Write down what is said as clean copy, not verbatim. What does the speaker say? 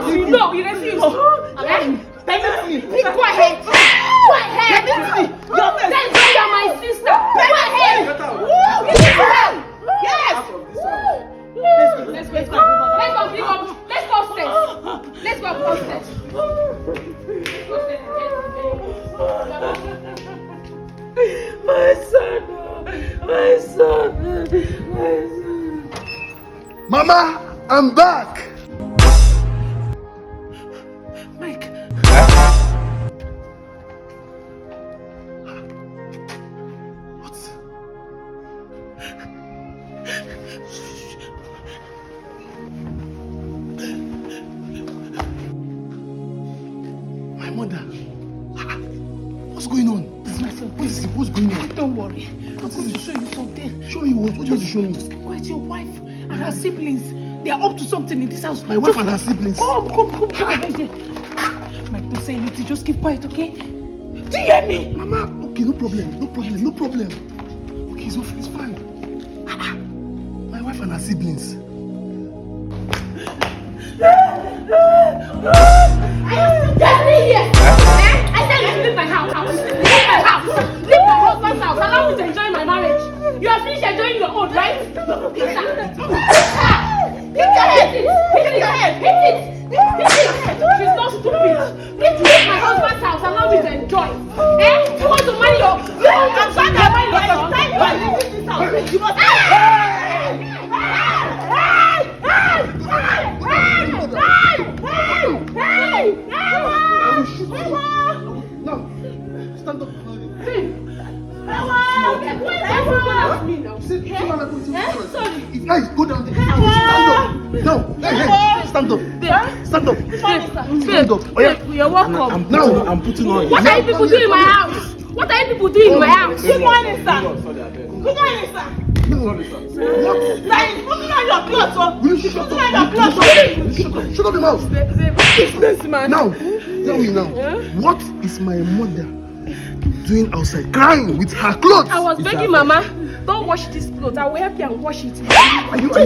No, you refuse. Permit me. Go ahead. Go ahead. That's why you're my sister. Go ahead. Yes. Let's go upstairs. Let's go upstairs. My son. Mama, I'm back. Mike. What? My mother. What's going on? This is my son. What's going on? Don't worry. I'm going to show you something. Show me what? What do you want to show me? Just keep quiet. Your wife and her siblings. They are up to something in this house. My wife and her siblings. Come. Mike, don't say anything. Just keep quiet, okay? Do you hear me? Mama, okay, no problem. Okay, it's fine. My wife and her siblings. Get me here! I said you leave my house. Leave my husband's house. Allow me to enjoy my marriage. You are finished enjoying your own, right? Hit your head! Hit it! She's not stupid. Leave my husband's house. Allow me to enjoy. You want to marry your... I'm trying to marry your... You must... No, stand up. If I go down there, stand up. No, stand up. Stand up. Oh, yeah. You're welcome. I'm putting on. What are you people doing in my house? Good morning, sir. What? Will you shut up your mouth. Businessman. Now, tell me now. What is my mother doing outside, crying with her clothes? I was begging Mama, don't wash this clothes. I will help you and wash it. Are you